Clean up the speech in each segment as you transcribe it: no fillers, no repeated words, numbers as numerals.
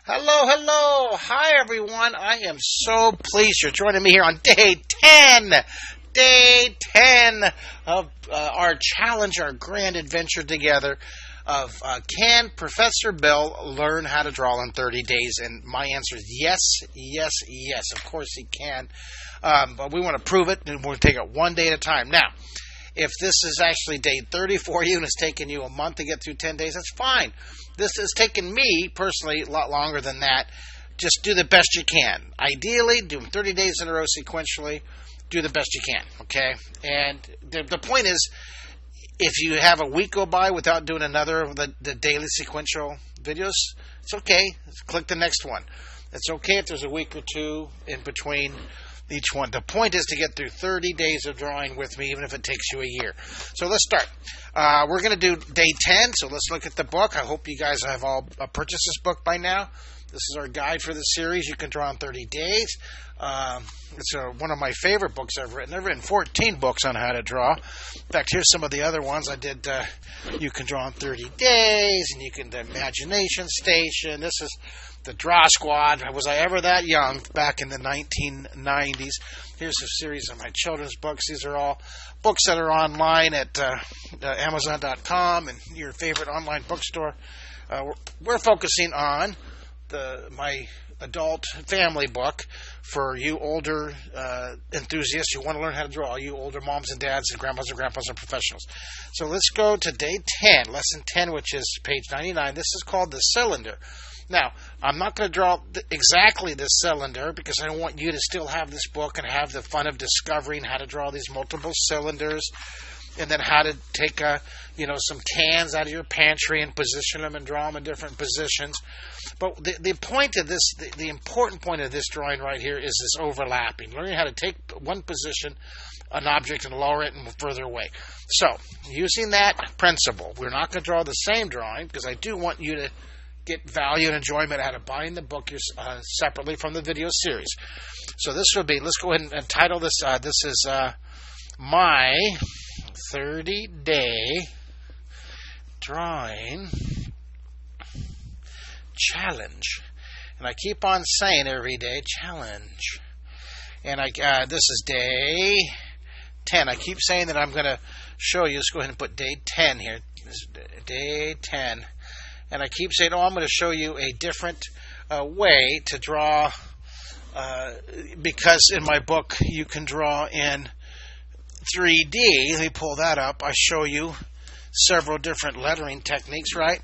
Hello, hello. Hi, everyone. I am so pleased you're joining me here on day 10. Day 10 of our challenge, our grand adventure together of can Professor Bill learn how to draw in 30 days? And my answer is yes, yes, yes. Of course he can. But we want to prove it, and we're going to take it one day at a time. Now, if this is actually day 30 for you and it's taken you a month to get through 10 days, that's fine. This has taken me, personally, a lot longer than that. Just do the best you can. Ideally, do them 30 days in a row sequentially. Do the best you can, okay? And the point is, if you have a week go by without doing another of the daily sequential videos, it's okay. Click the next one. It's okay if there's a week or two in between each one. The point is to get through 30 days of drawing with me, even if it takes you a year. So let's start. We're going to do day 10, so let's look at the book. I hope you guys have all purchased this book by now. This is our guide for the series. You can draw in 30 days. It's one of my favorite books I've written. I've written 14 books on how to draw. In fact, here's some of the other ones I did. You can draw in 30 days, and you can the Imagination Station. This is the Draw Squad. Was I ever that young back in the 1990s? Here's a series of my children's books. These are all books that are online at Amazon.com and your favorite online bookstore. We're focusing on my adult family book for you older enthusiasts who want to learn how to draw, you older moms and dads and grandmas and professionals. So let's go to day 10, lesson 10, which is page 99. This is called the cylinder. Now, I'm not going to draw exactly this cylinder because I want you to still have this book and have the fun of discovering how to draw these multiple cylinders, and then how to take some cans out of your pantry and position them and draw them in different positions. But the point of this, the important point of this drawing right here is this overlapping, learning how to take one position, an object, and lower it and further away. So, using that principle, we're not going to draw the same drawing because I do want you to get value and enjoyment out of buying the book separately from the video series. So this would be, let's go ahead and title this, this is my 30-day drawing challenge. And I keep on saying every day, challenge. And this is day 10. I keep saying that I'm going to show you. Let's go ahead and put day 10 here. This is day 10. And I keep saying, I'm going to show you a different way to draw, because in my book you can draw in 3D. Let me pull that up. I show you several different lettering techniques, right?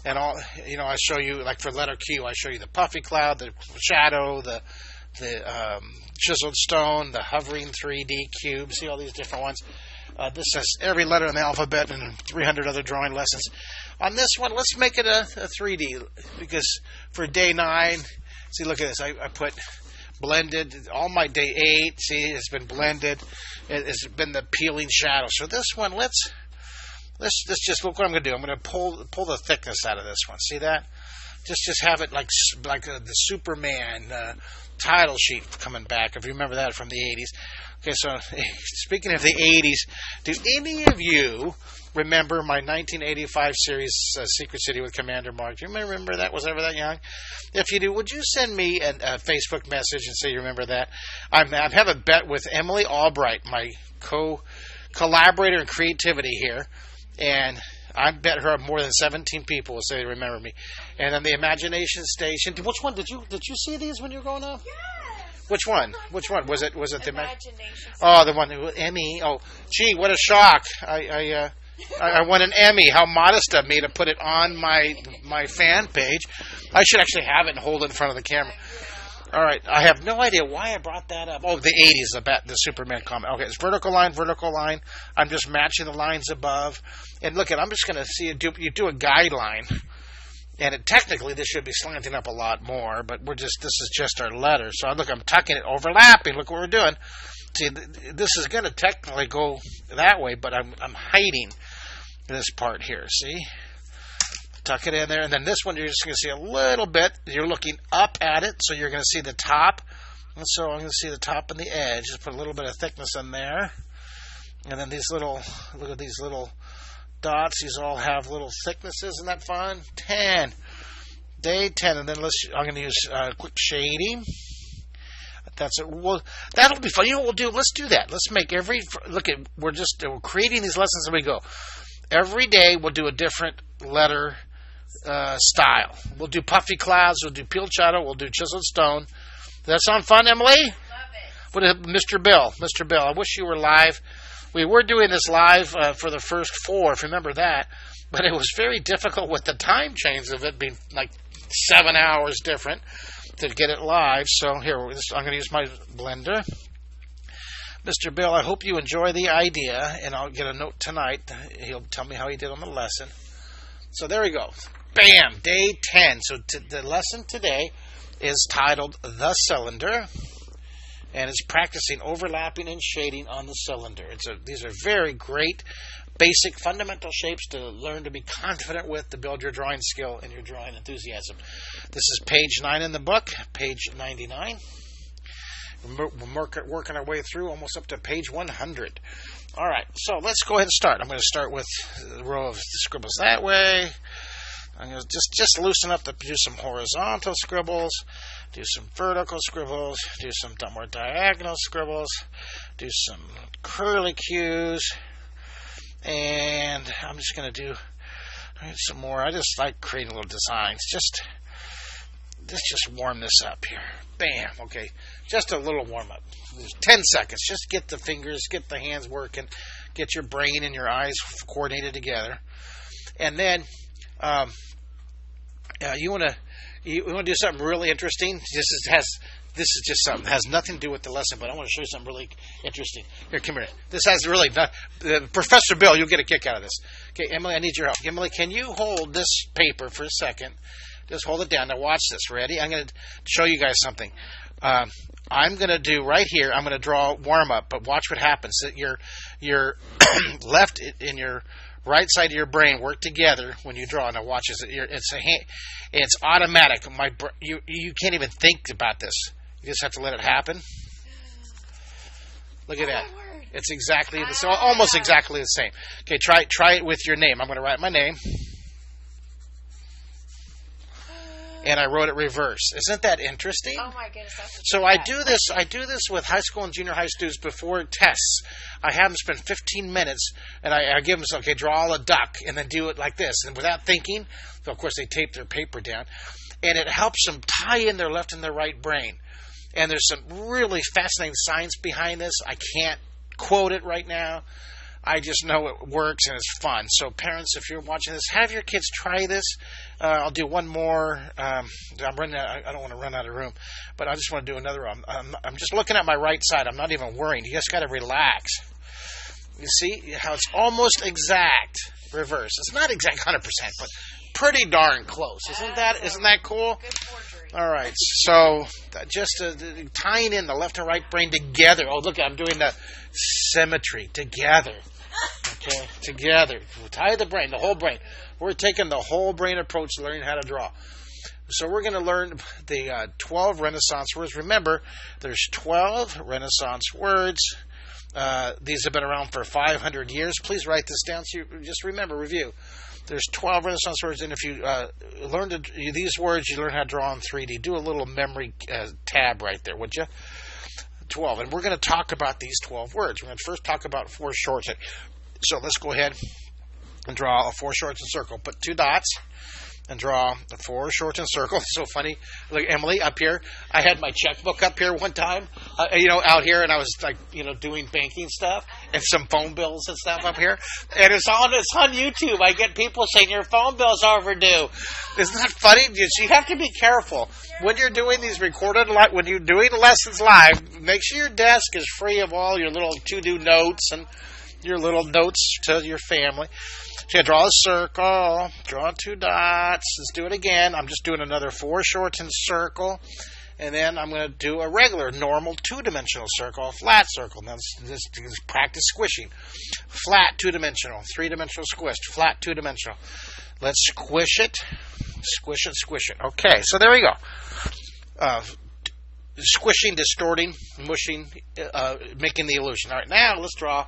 And I show you, like for letter Q, I show you the puffy cloud, the shadow, the chiseled stone, the hovering 3D cube. See all these different ones? This has every letter in the alphabet and 300 other drawing lessons. On this one, let's make it a 3D, because for day 9, see, look at this. I put blended. All my day 8, see, it's been blended. It's been the peeling shadow. So this one, let's just look what I'm going to do. I'm going to pull the thickness out of this one. See that? Just have it like the Superman title sheet coming back, if you remember that from the 80s. Okay, so speaking of the 80s, do any of you remember my 1985 series, Secret City with Commander Mark? Do you remember that? Was I ever that young? If you do, would you send me a Facebook message and say you remember that? I have a bet with Emily Albright, my collaborator in creativity here, and I bet her more than 17 people will say they remember me. And then the Imagination Station. Which one did you see these when you were growing up? Yes. Which one? Was it the Imagination? Oh, the one who Emmy. Oh, gee, what a shock! I won an Emmy. How modest of me to put it on my fan page. I should actually have it and hold it in front of the camera. All right, I have no idea why I brought that up. Oh, the 80s, the Superman comic. Okay, it's vertical line. I'm just matching the lines above. And look, I'm just going to see you do a guideline. And technically, this should be slanting up a lot more, but this is just our letter. So look, I'm tucking it, overlapping. Look what we're doing. See, this is going to technically go that way, but I'm hiding this part here. See? Tuck it in there. And then this one, you're just going to see a little bit. You're looking up at it, so you're going to see the top. And so I'm going to see the top and the edge. Just put a little bit of thickness in there. And then look at these little dots. These all have little thicknesses. Isn't that fun? 10. day 10, and then I'm going to use quick shading. That's it. Well, that'll be fun. You know what we'll do? Let's do that. Let's make we're creating these lessons as we go. Every day we'll do a different letter style. We'll do puffy clouds. We'll do peeled shadow. We'll do chiseled stone. Does that sound fun, Emily? Love it. Mr. Bill, I wish you were live. We were doing this live for the first 4, if you remember that. But it was very difficult with the time change of it being like 7 hours different to get it live. So here, I'm going to use my blender. Mr. Bill, I hope you enjoy the idea, and I'll get a note tonight. He'll tell me how he did on the lesson. So there we go. Bam! Day 10. So the lesson today is titled The Cylinder, and it's practicing overlapping and shading on the cylinder. These are very great, basic, fundamental shapes to learn to be confident with to build your drawing skill and your drawing enthusiasm. This is page 9 in the book, page 99. We're working our way through almost up to page 100. All right, so let's go ahead and start. I'm going to start with the row of scribbles that way. I'm going to just loosen up to do some horizontal scribbles, do some vertical scribbles, do some more diagonal scribbles, do some curlicues, and I'm just going to do some more. I just like creating little designs. Let's just warm this up here. Bam. Okay. Just a little warm up. 10 seconds. Just get the fingers, get the hands working, get your brain and your eyes coordinated together. And then you want to do something really interesting. This is just something that has nothing to do with the lesson, but I want to show you something really interesting. Here, come here. This has really not. Professor Bill, you'll get a kick out of this. Okay, Emily, I need your help. Emily, can you hold this paper for a second? Just hold it down. Now watch this. Ready? I'm going to show you guys something. I'm going to do right here. I'm going to draw warm up, but watch what happens. Your left and your right side of your brain work together when you draw. Now watch this. It's automatic. You can't even think about this. You just have to let it happen. Look at that. It's exactly almost exactly the same. Okay, try it with your name. I'm going to write my name. And I wrote it reverse. Isn't that interesting? Oh my goodness! So I do this with high school and junior high students before tests. I have them spend 15 minutes, and I give them, okay, draw a duck, and then do it like this, and without thinking. So of course they tape their paper down, and it helps them tie in their left and their right brain. And there's some really fascinating science behind this. I can't quote it right now. I just know it works and it's fun. So parents, if you're watching this, have your kids try this. I'll do one more. I'm running out, I don't want to run out of room, but I just want to do another one. I'm just looking at my right side. I'm not even worrying. You just got to relax. You see how it's almost exact reverse. It's not exact 100%, but pretty darn close. Isn't that cool? Good forgery. All right. So just tying in the left and right brain together. Oh, look, I'm doing the symmetry together. Okay, together. Tie the brain, the whole brain. We're taking the whole brain approach to learning how to draw. So we're going to learn the 12 Renaissance words. Remember, there's 12 Renaissance words. These have been around for 500 years. Please write this down so you just remember, review. There's 12 Renaissance words, and if you learn these words, you learn how to draw in 3D. Do a little memory tab right there, would you? 12. And we're going to talk about these 12 words. We're going to first talk about foreshortening. So let's go ahead and draw a foreshortened circle. Put 2 dots and draw a foreshortened circle. It's so funny. Look, Emily, up here. I had my checkbook up here one time, out here, and I was like, doing banking stuff and some phone bills and stuff up here. And it's on YouTube. I get people saying your phone bill's overdue. Isn't that funny? You have to be careful when you're doing these when you're doing lessons live. Make sure your desk is free of all your little to-do notes and your little notes to your family. So draw a circle, draw 2 dots. Let's do it again. I'm just doing another foreshortened circle. And then I'm going to do a regular, normal 2-dimensional circle, a flat circle. Now, this practice squishing. Flat 2-dimensional, 3-dimensional squished, flat 2-dimensional. Let's squish it. Squish it, squish it. Okay, so there we go. Squishing, distorting, mushing, making the illusion. All right, now let's draw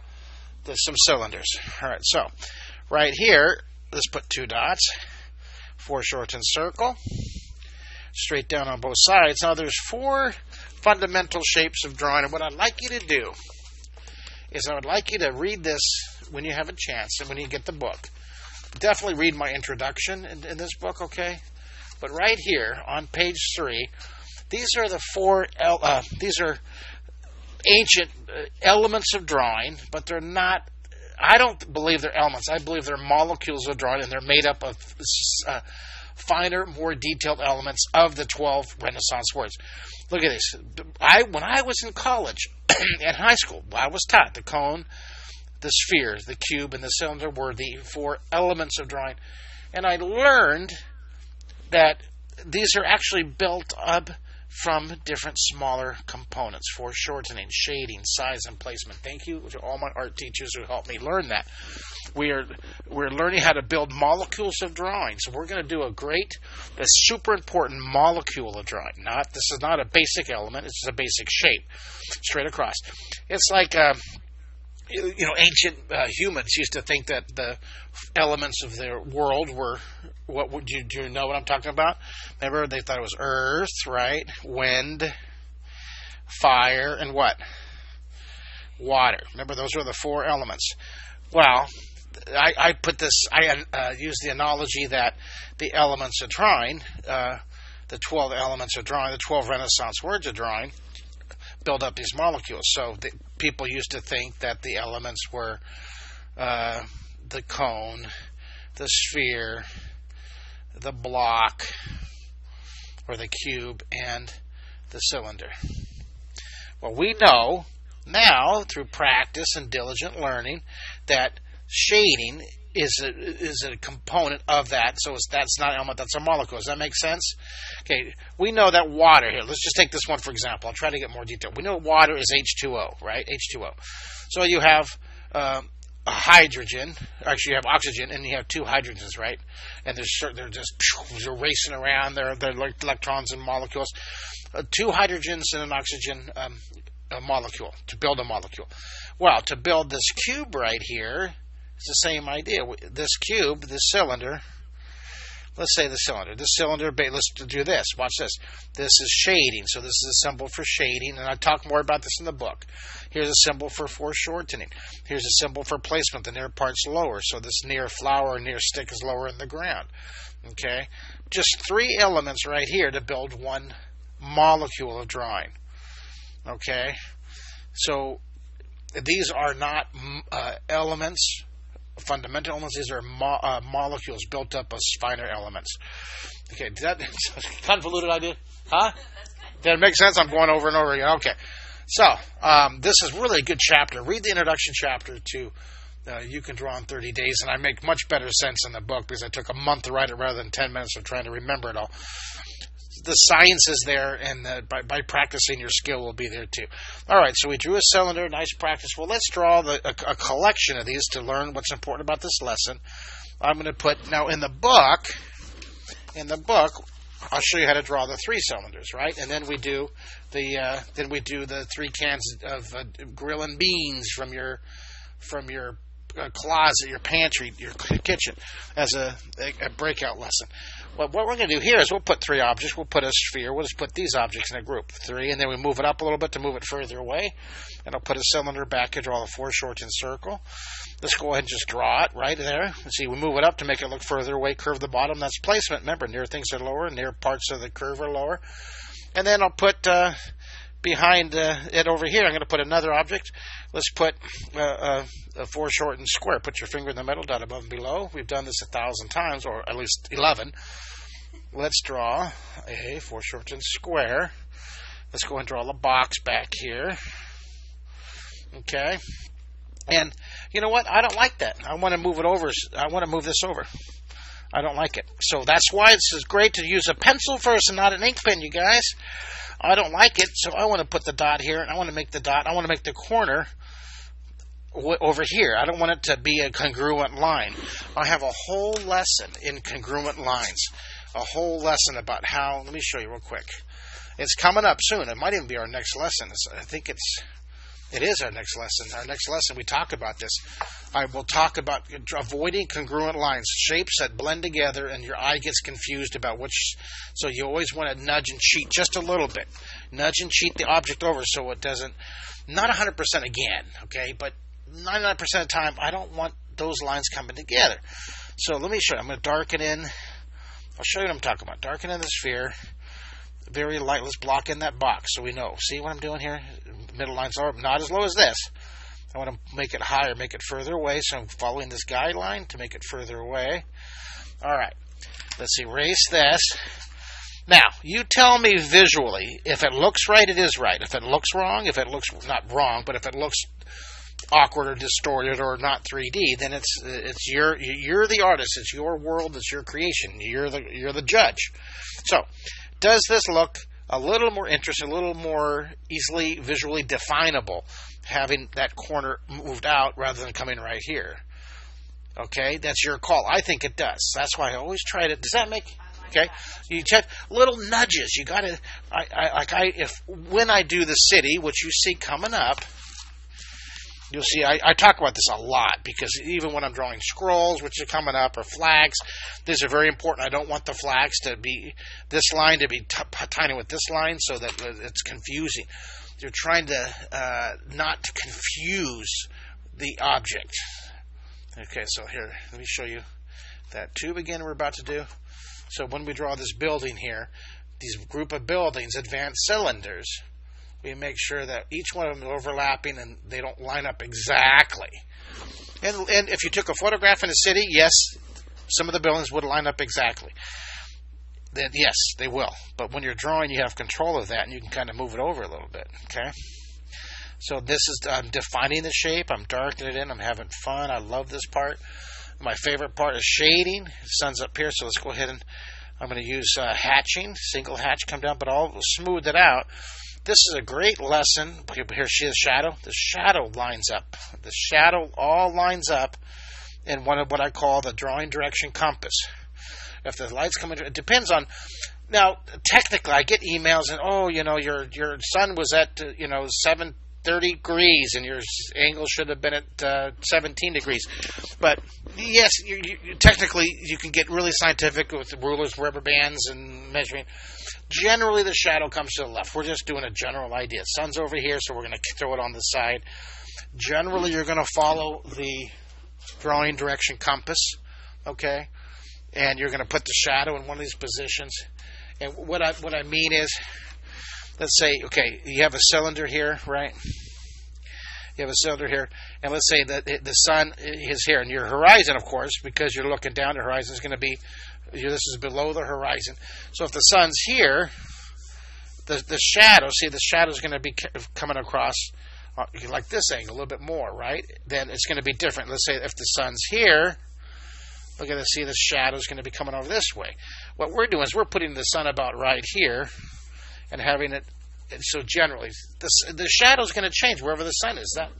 some cylinders. All right, so right here, let's put 2 dots, foreshortened circle, straight down on both sides. Now, there's 4 fundamental shapes of drawing, and what I'd like you to do is I would like you to read this when you have a chance and when you get the book. Definitely read my introduction in this book, okay? But right here on page 3, these are the 4, these are ancient elements of drawing, but they're not, I don't believe they're elements. I believe they're molecules of drawing, and they're made up of finer, more detailed elements of the 12 Renaissance words. Look at this. When I was in college and high school, I was taught the cone, the sphere, the cube, and the cylinder were the 4 elements of drawing. And I learned that these are actually built up from different smaller components: foreshortening, shading, size, and placement. Thank you to all my art teachers who helped me learn that. We're learning how to build molecules of drawing. So we're going to do a super important molecule of drawing. This is not a basic element. It's just a basic shape, straight across. It's like ancient humans used to think that the elements of their world were, do you know what I'm talking about? Remember, they thought it was earth, right? Wind, fire, and what? Water. Remember, those were the 4 elements. Well, I use the analogy that the elements of drawing, the 12 elements of drawing, the 12 Renaissance words of drawing, build up these molecules. So people used to think that the elements were the cone, the sphere, the block, or the cube, and the cylinder. Well, we know now through practice and diligent learning that shading is a component of that. So that's not an element, that's a molecule. Does that make sense? Okay, we know that water here. Let's just take this one for example. I'll try to get more detail. We know water is H2O, right? H2O. So you have a hydrogen. Actually, you have oxygen, and you have 2 hydrogens, right? And they're racing around. They're like electrons and molecules. 2 hydrogens and an oxygen molecule to build a molecule. Well, to build this cube right here, it's the same idea. This cube, this cylinder, let's say the cylinder. This cylinder, let's do this. Watch this. This is shading. So this is a symbol for shading, and I talk more about this in the book. Here's a symbol for foreshortening. Here's a symbol for placement. The near part's lower. So this near flower or near stick is lower in the ground. Okay? Just 3 elements right here to build one molecule of drawing. Okay? So these are not elements, fundamental elements. These are molecules built up of finer elements. Okay, did that convoluted idea? Huh? Did it make sense? I'm going over and over again. Okay. So, this is really a good chapter. Read the introduction chapter to You Can Draw in 30 Days, and I make much better sense in the book because I took a month to write it rather than 10 minutes of trying to remember it all. The science is there, and by practicing, your skill will be there too. All right, so we drew a cylinder, nice practice. Well, let's draw a collection of these to learn what's important about this lesson. I'm going to put, now in the book, I'll show you how to draw the 3 cylinders, right? And then we do the 3 cans of grilling beans from your closet, your pantry, your kitchen, as a breakout lesson. Well, what we're going to do here is we'll put 3 objects. We'll put a sphere. We'll just put these objects in a group, 3, and then we move it up a little bit to move it further away. And I'll put a cylinder back and draw a foreshortened circle. Let's go ahead and just draw it right there. See, we move it up to make it look further away, curve the bottom. That's placement. Remember, near things are lower, near parts of the curve are lower. And then I'll put behind it over here, I'm going to put another object. Let's put a foreshortened square. Put your finger in the middle, dot above and below. We've done this 1,000 times, or at least 11. Let's draw a foreshortened square. Let's go and draw a box back here. Okay. And you know what? I don't like that. I want to move it over. I want to move this over. I don't like it. So that's why it's great to use a pencil first and not an ink pen, you guys. I don't like it, so I want to put the dot here, and I want to make the dot. I want to make the corner over here. I don't want it to be a congruent line. I have a whole lesson in congruent lines. A whole lesson about how, let me show you real quick. It's coming up soon. It might even be our next lesson. I think it's It is our next lesson. Our next lesson, we talk about this. I will talk about avoiding congruent lines, shapes that blend together, and your eye gets confused about which. So you always want to nudge and cheat just a little bit. Nudge and cheat the object over so it doesn't, not 100% again, okay, but 99% of the time, I don't want those lines coming together. So let me show you. I'm going to darken in. I'll show you what I'm talking about. Darken in the sphere. Very light. Let's block in that box so we know. See what I'm doing here? Middle lines are not as low as this. I want to make it higher, make it further away. So I'm following this guideline to make it further away. All right. Let's erase this. Now, you tell me visually, if it looks right, it is right. If it looks wrong, if it looks not wrong, but if it looks awkward or distorted or not 3D, then it's you're the artist. It's your world. It's your creation. You're the judge. So, does this look a little more interesting, a little more easily visually definable, having that corner moved out rather than coming right here? Okay, that's your call. I think it does. That's why I always try to. Does that make? Okay, you check little nudges. You got to. When I do the city, which you see coming up. You'll see, I talk about this a lot because even when I'm drawing scrolls, which are coming up, or flags, these are very important. I don't want the flags to be, this line to be tiny with this line so that it's confusing. You're trying to not confuse the object. Okay, so here, let me show you that tube again we're about to do. So when we draw this building here, these group of buildings, advanced cylinders, we make sure that each one of them is overlapping and they don't line up exactly. And if you took a photograph in a city, yes, some of the buildings would line up exactly. Then yes, they will. But when you're drawing, you have control of that, and you can kind of move it over a little bit. Okay. So this is, I'm defining the shape. I'm darkening it in. I'm having fun. I love this part. My favorite part is shading. The sun's up here, so let's go ahead and I'm going to use hatching. Single hatch come down, but I'll smooth it out. This is a great lesson. Here she is, shadow. The shadow lines up. The shadow all lines up in one of what I call the drawing direction compass. If the light's coming, it depends on. Now, technically, I get emails and your sun was at 7:30 degrees and your angle should have been at 17 degrees. But yes, technically you can get really scientific with rulers, rubber bands, and measuring. Generally, the shadow comes to the left. We're just doing a general idea. Sun's over here, so we're going to throw it on the side. Generally, you're going to follow the drawing direction compass, okay? And you're going to put the shadow in one of these positions. And what I mean is, let's say, okay, you have a cylinder here, right? You have a cylinder here, and let's say that the sun is here, and your horizon, of course, because you're looking down, the horizon is going to be, this is below the horizon. So if the sun's here, the shadow, see, the shadow is going to be coming across like this angle, a little bit more, right? Then it's going to be different. Let's say if the sun's here, we're going to see the shadow is going to be coming over this way. What we're doing is we're putting the sun about right here and having it. So generally, the shadow is going to change wherever the sun is. That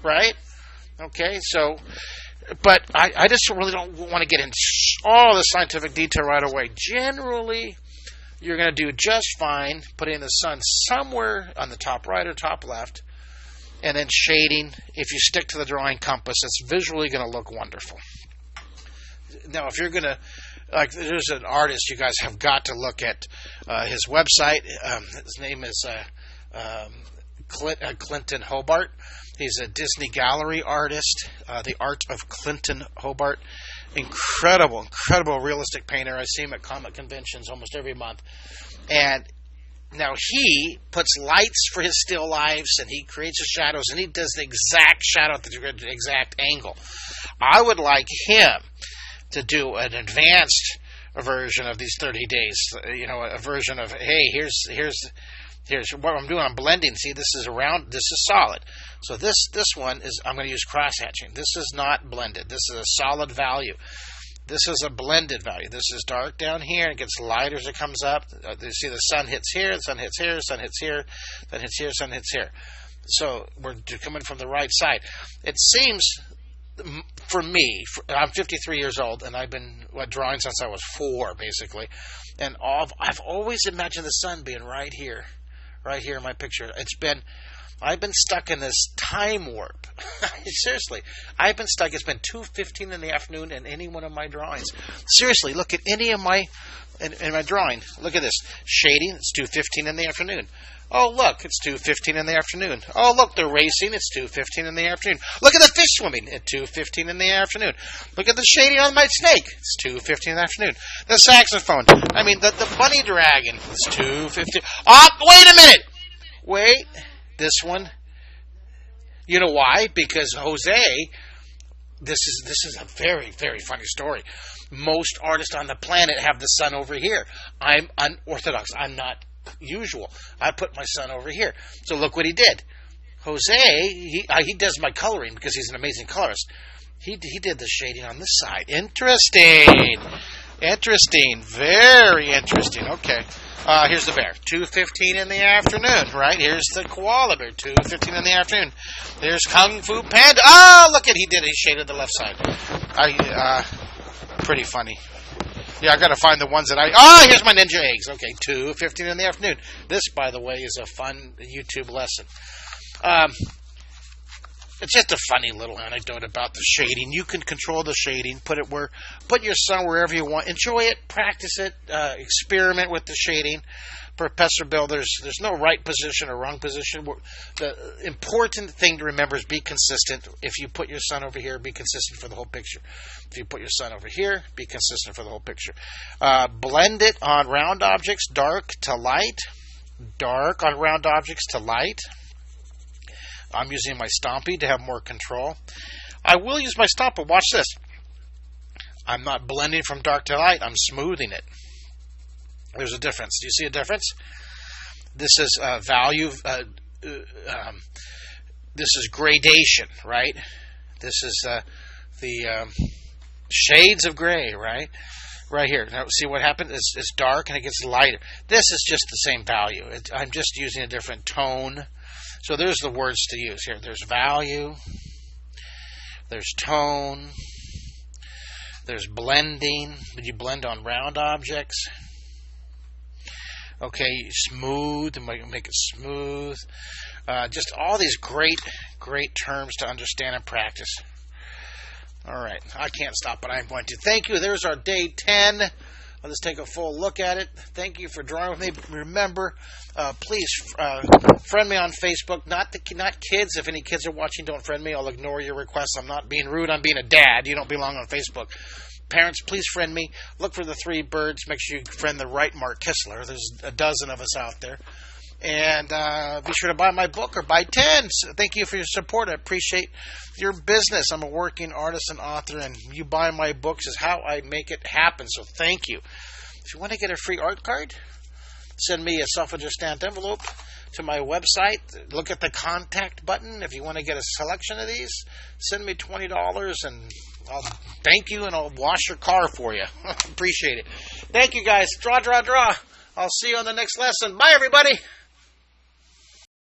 right? Okay, so, but I just really don't want to get into all the scientific detail right away. Generally, you're going to do just fine putting the sun somewhere on the top right or top left, and then shading. If you stick to the drawing compass, it's visually going to look wonderful. Now, if you're going to, like, there's an artist, you guys have got to look at his website. His name is Clinton Hobart. He's a Disney gallery artist, the art of Clinton Hobart. Incredible realistic painter. I see him at comic conventions almost every month. And now he puts lights for his still lifes, and he creates the shadows, and he does the exact shadow at the exact angle. I would like him to do an advanced version of these 30 days, a version of, hey, here's what I'm doing. I'm blending. See, this is round, this is solid. So this one is, I'm going to use cross-hatching. This is not blended. This is a solid value. This is a blended value. This is dark down here, and it gets lighter as it comes up. You see the sun hits here, the sun hits here, the sun hits here, sun hits here, sun hits here. So we're coming from the right side. It seems, for me, I'm 53 years old, and I've been drawing since I was 4, basically. And I've always imagined the sun being right here in my picture. It's been I've been stuck in this time warp. Seriously, I've been stuck. It's been 2:15 in the afternoon in any one of my drawings. Seriously, look at any of my in my drawing. Look at this shading. It's 2:15 in the afternoon. Oh, look, it's 2:15 in the afternoon. Oh, look, they're racing. It's 2:15 in the afternoon. Look at the fish swimming at 2:15 in the afternoon. Look at the shading on my snake. It's 2:15 in the afternoon. The saxophone. I mean, the bunny dragon. It's 2:15. Oh, wait a minute. Wait. This one. You know why? Because Jose, this is a very, very funny story. Most artists on the planet have the sun over here. I'm unorthodox. I'm not usual. I put my sun over here. So look what he did. Jose, he does my coloring because he's an amazing colorist. He did the shading on this side. Interesting. Very interesting. Okay. Here's the bear. 2:15 in the afternoon, right? Here's the koala bear. 2:15 in the afternoon. There's Kung Fu Panda. Oh, look at he shaded the left side. Pretty funny. Yeah, I got to find the ones that here's my ninja eggs. Okay, 2:15 in the afternoon. This, by the way, is a fun YouTube lesson. It's just a funny little anecdote about the shading. You can control the shading. Put your sun wherever you want. Enjoy it. Practice it. Experiment with the shading. Professor Bill, there's no right position or wrong position. The important thing to remember is be consistent. If you put your sun over here, be consistent for the whole picture. If you put your sun over here, be consistent for the whole picture. Blend it on round objects, dark to light. Dark on round objects to light. I'm using my Stompy to have more control. I will use my Stomper. Watch this. I'm not blending from dark to light. I'm smoothing it. There's a difference. Do you see a difference? This is value. This is gradation, right? This is the shades of gray, right? Right here. Now, see what happened? It's dark and it gets lighter. This is just the same value. I'm just using a different tone. So there's the words to use here. There's value. There's tone. There's blending. Did you blend on round objects? Okay, smooth. Make it smooth. Just all these great terms to understand and practice. All right. I can't stop, but I'm going to. Thank you. There's our day 10. Let's take a full look at it. Thank you for drawing with me. Remember, please friend me on Facebook. Not kids. If any kids are watching, don't friend me. I'll ignore your requests. I'm not being rude. I'm being a dad. You don't belong on Facebook. Parents, please friend me. Look for the 3 birds. Make sure you friend the right Mark Kistler. There's a dozen of us out there. And be sure to buy my book or buy 10. So thank you for your support. I appreciate your business. I'm a working artist and author, and you buy my books is how I make it happen. So thank you. If you want to get a free art card, send me a self-addressed stamped envelope to my website. Look at the contact button. If you want to get a selection of these, send me $20, and I'll thank you, and I'll wash your car for you. Appreciate it. Thank you, guys. Draw. I'll see you on the next lesson. Bye, everybody.